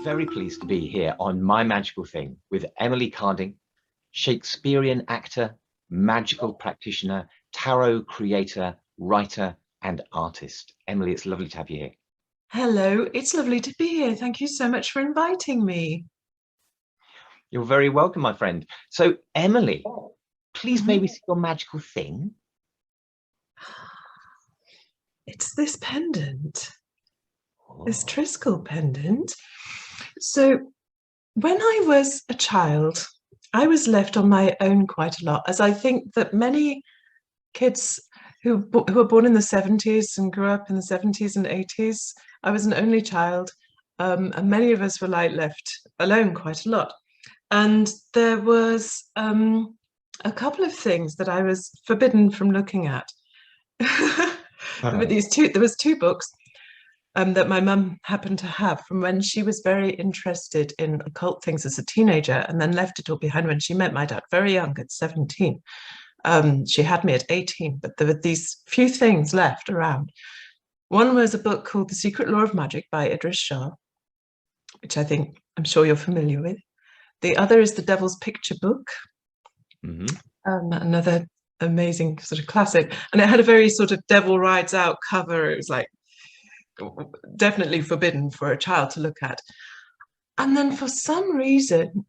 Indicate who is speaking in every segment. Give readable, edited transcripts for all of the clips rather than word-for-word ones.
Speaker 1: very pleased to be here on My Magical Thing with Emily Carding, Shakespearean actor, magical practitioner, tarot creator, writer, and artist. Emily, it's lovely to have you here.
Speaker 2: Hello, it's lovely to be here. Thank you so much for inviting me.
Speaker 1: You're very welcome, my friend. So, Emily, please may we see your magical thing?
Speaker 2: It's this pendant, this Triskel pendant. So when I was a child, I was left on my own quite a lot, as I think that many kids who were born in the 70s and grew up in the 70s and 80s, I was an only child, and many of us were left alone quite a lot. And there was a couple of things that I was forbidden from looking at. There was two books that my mum happened to have from when she was very interested in occult things as a teenager, and then left it all behind when she met my dad very young at 17. She had me at 18, but there were these few things left around. One was a book called The Secret Law of Magic by Idris Shah, which I'm sure you're familiar with. The other is The Devil's Picture book, another amazing sort of classic. And it had a very sort of Devil Rides Out cover. It was like definitely forbidden for a child to look at. And then for some reason,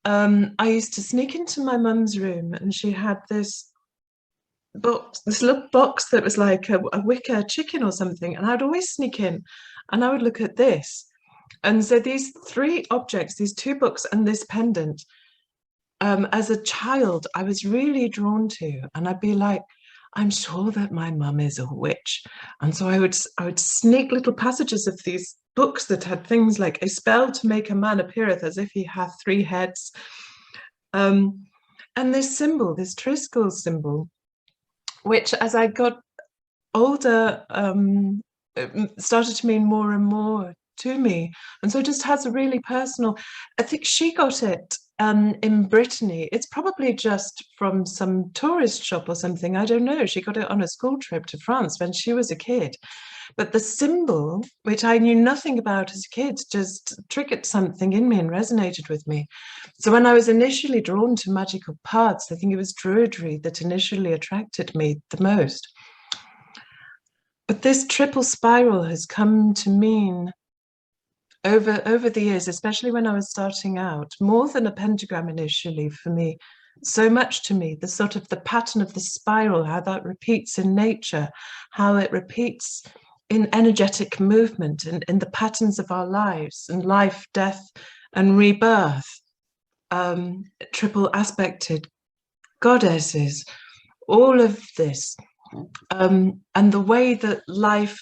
Speaker 2: I used to sneak into my mum's room, and she had this box, this little box that was like a wicker chicken or something. And I'd always sneak in and I would look at this. And so these three objects, these two books and this pendant, as a child, I was really drawn to. And I'd be like, I'm sure that my mum is a witch. And so I would sneak little passages of these books that had things like a spell to make a man appeareth as if he hath three heads. And this symbol, this Triskel symbol, which as I got older, started to mean more and more to me. And so it just has a really personal, I think she got it in Brittany. It's probably just from some tourist shop or something. I don't know. She got it on a school trip to France when she was a kid. But the symbol, which I knew nothing about as a kid, just triggered something in me and resonated with me. So when I was initially drawn to magical paths, I think it was Druidry that initially attracted me the most. But this triple spiral has come to mean over the years, especially when I was starting out, more than a pentagram initially for me, so much to me, the sort of the pattern of the spiral, how that repeats in nature, how it repeats in energetic movement and in the patterns of our lives and life, death, and rebirth, triple aspected goddesses, all of this, and the way that life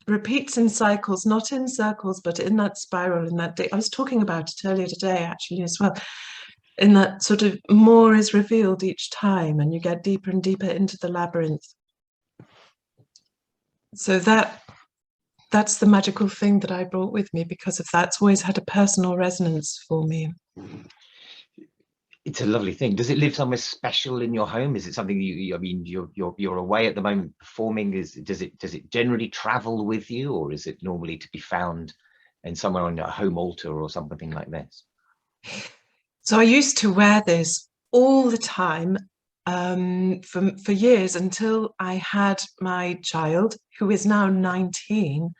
Speaker 2: repeats in cycles, not in circles, but in that spiral, in that day. I was talking about it earlier today, actually, as well. In that sort of more is revealed each time, and you get deeper and deeper into the labyrinth. So that's the magical thing that I brought with me, because of that's always had a personal resonance for me.
Speaker 1: It's a lovely thing. Does it live somewhere special in your home? Is it something I mean, you're away at the moment performing? Does it generally travel with you, or is it normally to be found in somewhere on a home altar or something like this?
Speaker 2: So I used to wear this all the time for years, until I had my child, who is now 19.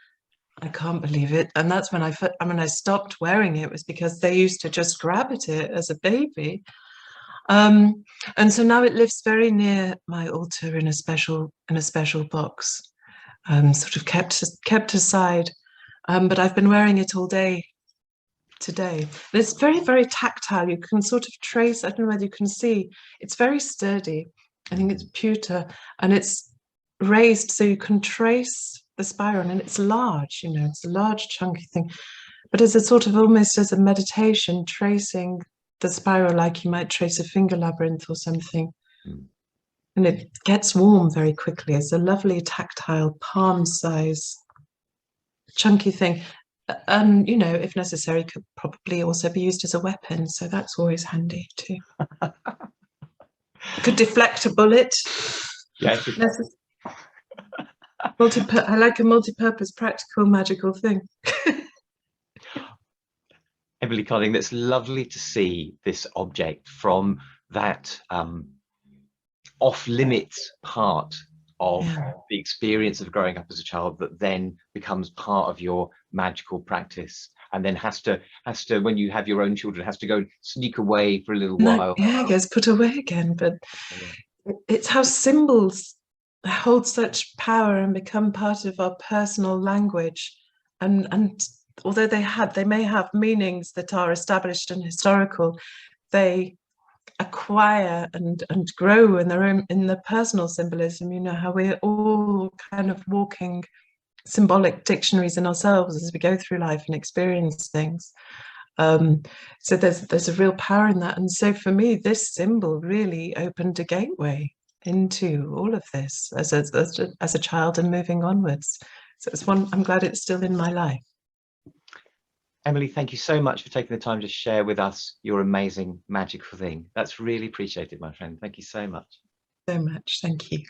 Speaker 2: I can't believe it. And that's when I stopped wearing it, was because they used to just grab at it as a baby. And so now it lives very near my altar in a special box, sort of kept aside. But I've been wearing it all day today. And it's very, very tactile. You can sort of trace, I don't know whether you can see, it's very sturdy. I think it's pewter, and it's raised so you can trace the spiral, and it's large, it's a large chunky thing, but it's a sort of almost as a meditation, tracing the spiral like you might trace a finger labyrinth or something. And it gets warm very quickly. It's a lovely tactile palm size chunky thing, and if necessary could probably also be used as a weapon, so that's always handy too. Could deflect a bullet.
Speaker 1: Yes.
Speaker 2: I like a multi-purpose, practical, magical thing.
Speaker 1: Emily Conning, that's lovely to see this object from that off limits part of the experience of growing up as a child that then becomes part of your magical practice, and then has to when you have your own children, has to go sneak away for a little while.
Speaker 2: Yeah, it gets put away again. But it's how symbols hold such power and become part of our personal language, and although they may have meanings that are established and historical, they acquire and grow in their own, in the personal symbolism. You know, how we're all kind of walking symbolic dictionaries in ourselves as we go through life and experience things. So there's a real power in that. And so for me, this symbol really opened a gateway into all of this as a child and moving onwards. So it's one, I'm glad it's still in my life.
Speaker 1: Emily, thank you so much for taking the time to share with us your amazing magical thing. That's really appreciated, my friend. Thank you so much.
Speaker 2: So much. Thank you.